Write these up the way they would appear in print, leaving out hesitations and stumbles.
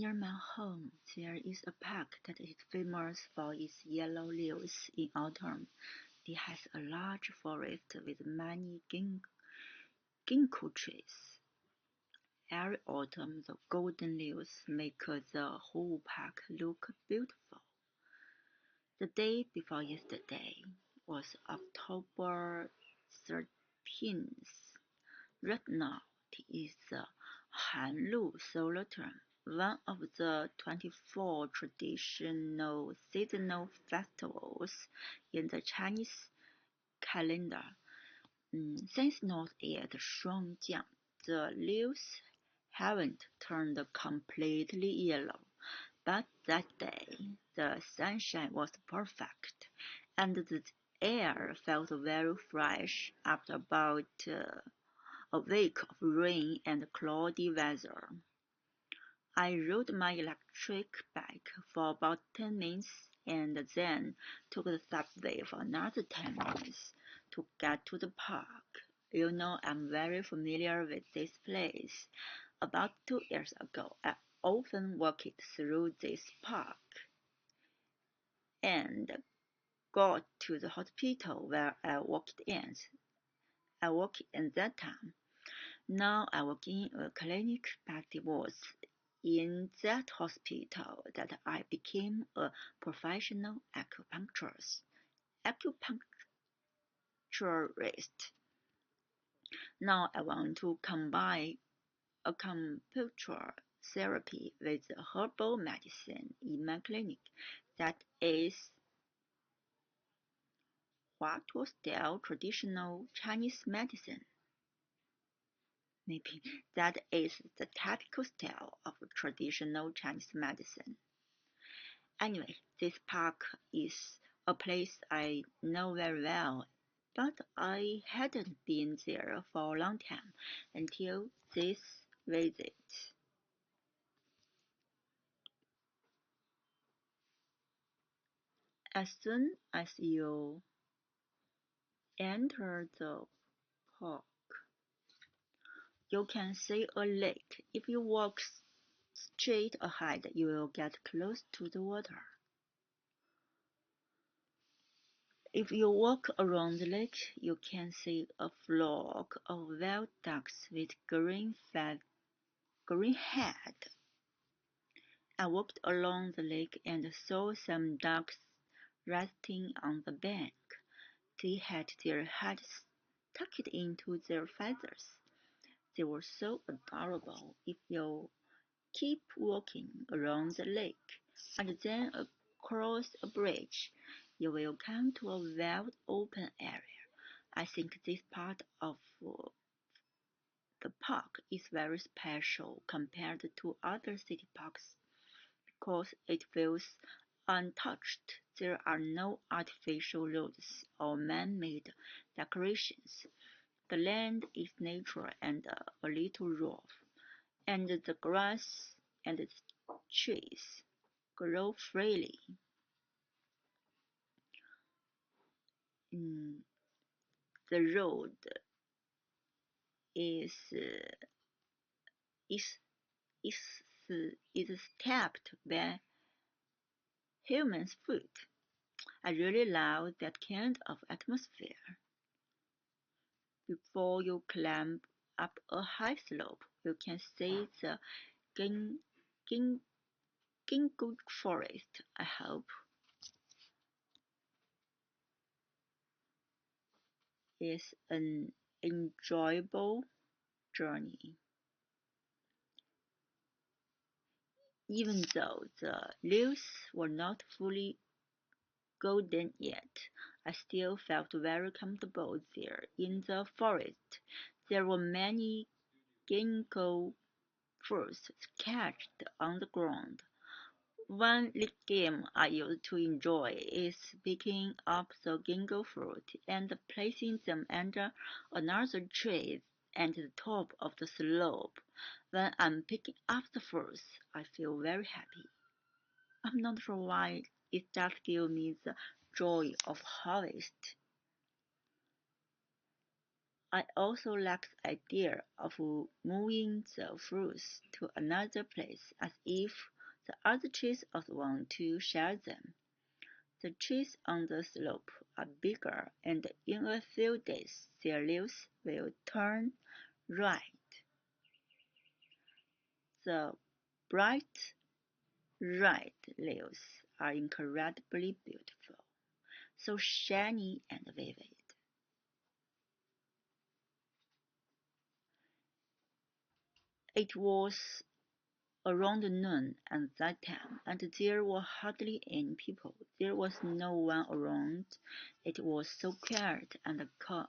Near my home, there is a park that is famous for its yellow leaves in autumn. It has a large forest with many ginkgo trees. Every autumn, the golden leaves make the whole park look beautiful. The day before yesterday was October 13th. Right now, it is the Han-Lu solar term, one of the 24 traditional seasonal festivals in the Chinese calendar. Since not yet Shuangjiang, the leaves haven't turned completely yellow, but that day the sunshine was perfect, and the air felt very fresh after about a week of rain and cloudy weather. I rode my electric bike for about 10 minutes and then took the subway for another 10 minutes to get to the park. You know, I'm very familiar with this place. About 2 years ago, I often walked through this park and got to the hospital where I worked in that time. Now I work in a clinic, but it was in that hospital that I became a professional acupuncturist. Now I want to combine acupuncture therapy with herbal medicine in my clinic. That is Huatu style traditional Chinese medicine. Maybe that is the typical style of traditional Chinese medicine. Anyway, this park is a place I know very well, but I hadn't been there for a long time until this visit. As soon as you enter the park, you can see a lake. If you walk straight ahead, you will get close to the water. If you walk around the lake, you can see a flock of wild ducks with green head. I walked along the lake and saw some ducks resting on the bank. They had their heads tucked into their feathers. They were so adorable. If you keep walking around the lake and then across a bridge, you will come to a wide open area. I think this part of the park is very special compared to other city parks because it feels untouched. There are no artificial roads or man-made decorations. The land is natural and a little rough, and the grass and the trees grow freely. Mm, The road is uh, is is is stepped by human's foot. I really love that kind of atmosphere. Before you climb up a high slope, you can see the Gin, Gin, Ginkgo forest. I hope it's an enjoyable journey. Even though the leaves were not fully golden yet, I still felt very comfortable there in the forest. There were many ginkgo fruits scattered on the ground. One little game I used to enjoy is picking up the ginkgo fruit and placing them under another tree at the top of the slope. When I'm picking up the fruits, I feel very happy. I'm not sure why it just gives me the joy of harvest. I also like the idea of moving the fruits to another place as if the other trees also want to share them. The trees on the slope are bigger, and in a few days their leaves will turn red. The bright red leaves are incredibly beautiful, so shiny and vivid. It was around noon at that time, and there were hardly any people. There was no one around. It was so quiet and calm,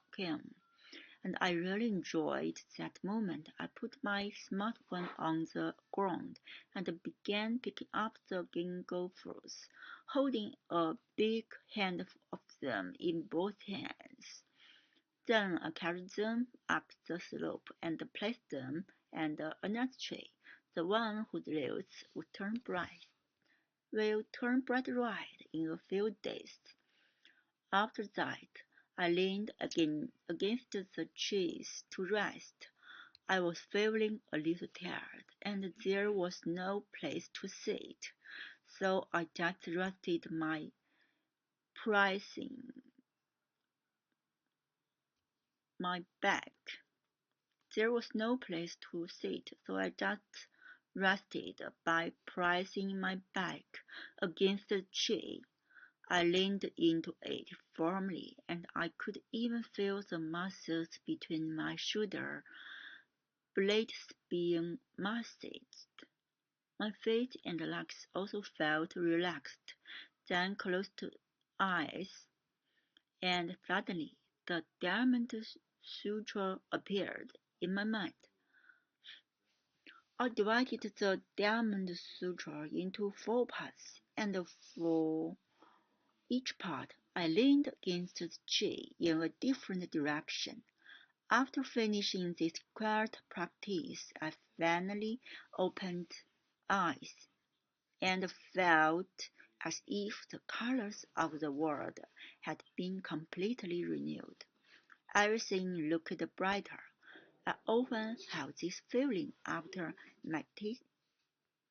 and I really enjoyed that moment. I put my smartphone on the ground and began picking up the ginkgo fruits, holding a big handful of them in both hands. Then I carried them up the slope and placed them under another tree, the one whose leaves will turn bright red in a few days. After that, I leaned against the trees to rest. I was feeling a little tired, and there was no place to sit, so I just rested pressing my back. There was no place to sit, so I just rested by pressing my back against the tree. I leaned into it firmly, and I could even feel the muscles between my shoulder blades being massaged. My feet and legs also felt relaxed. Then closed eyes, and suddenly the diamond suture appeared in my mind. I divided the diamond suture into 4 parts, and for each part I leaned against the tree in a different direction. After finishing this quiet practice, I finally opened eyes and felt as if the colors of the world had been completely renewed. Everything looked brighter. I often have this feeling after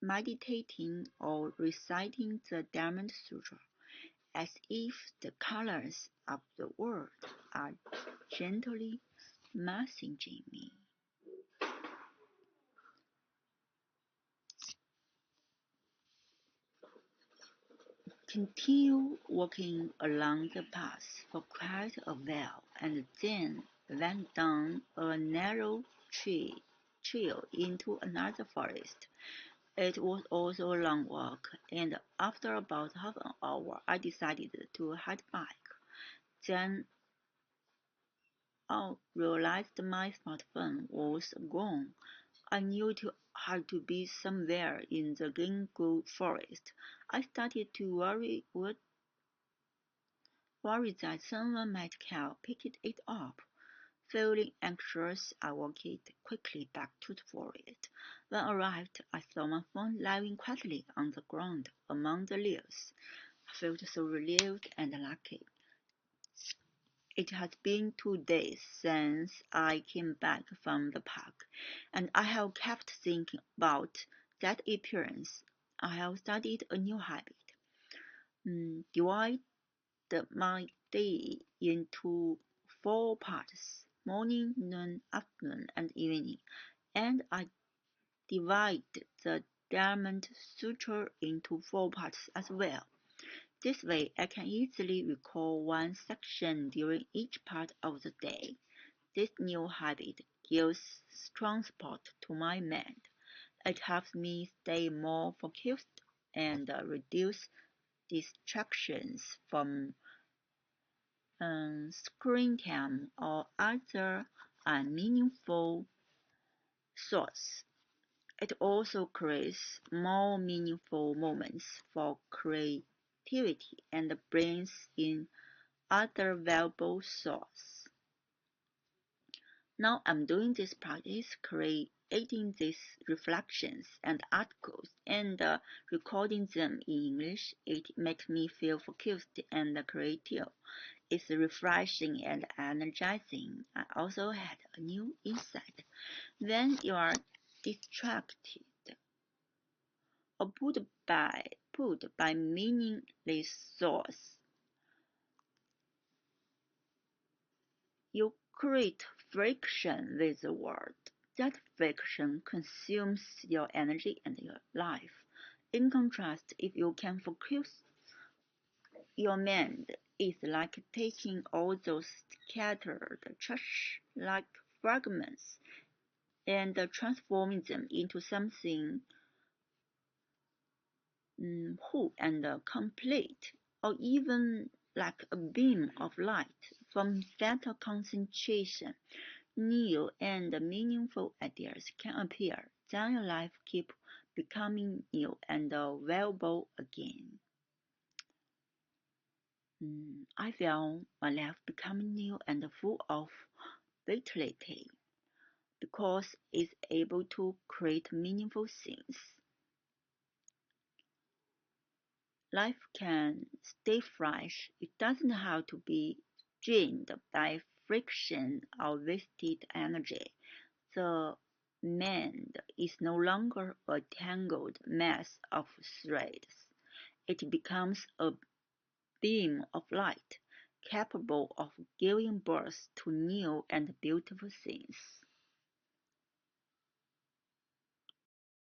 meditating or reciting the Diamond Sutra, as if the colors of the world are gently massaging me. Continue walking along the path for quite a while, and then went down a narrow trail into another forest. It was also a long walk, and after about half an hour I decided to head back. Then I realized my smartphone was gone. I knew it had to be somewhere in the Ginkgo forest. I started to worry that someone might have picked it up. Feeling anxious, I walked quickly back to the forest. When I arrived, I saw my phone lying quietly on the ground among the leaves. I felt so relieved and lucky. It has been 2 days since I came back from the park, and I have kept thinking about that appearance. I have started a new habit. Divide my day into 4 parts: morning, noon, afternoon, and evening, and I divide the Diamond Suture into 4 parts as well. This way I can easily recall one section during each part of the day. This new habit gives strong support to my mind. It helps me stay more focused and reduce distractions from screen time or other unmeaningful sources. It also creates more meaningful moments for creativity and brings in other valuable sources. Now I'm doing this practice creating these reflections and articles and recording them in English. It makes me feel focused and creative. It's refreshing and energizing. I also had a new insight. When you are distracted or put by meaningless thoughts, you create friction with the world. That friction consumes your energy and your life. In contrast, if you can focus your mind, is like taking all those scattered trash-like fragments and transforming them into something whole and complete, or even like a beam of light. From that concentration, new and meaningful ideas can appear. Then your life keeps becoming new and valuable again. I feel my life becoming new and full of vitality because it's able to create meaningful things. Life can stay fresh. It doesn't have to be drained by friction or wasted energy. The mind is no longer a tangled mess of threads. It becomes a beam of light, capable of giving birth to new and beautiful things.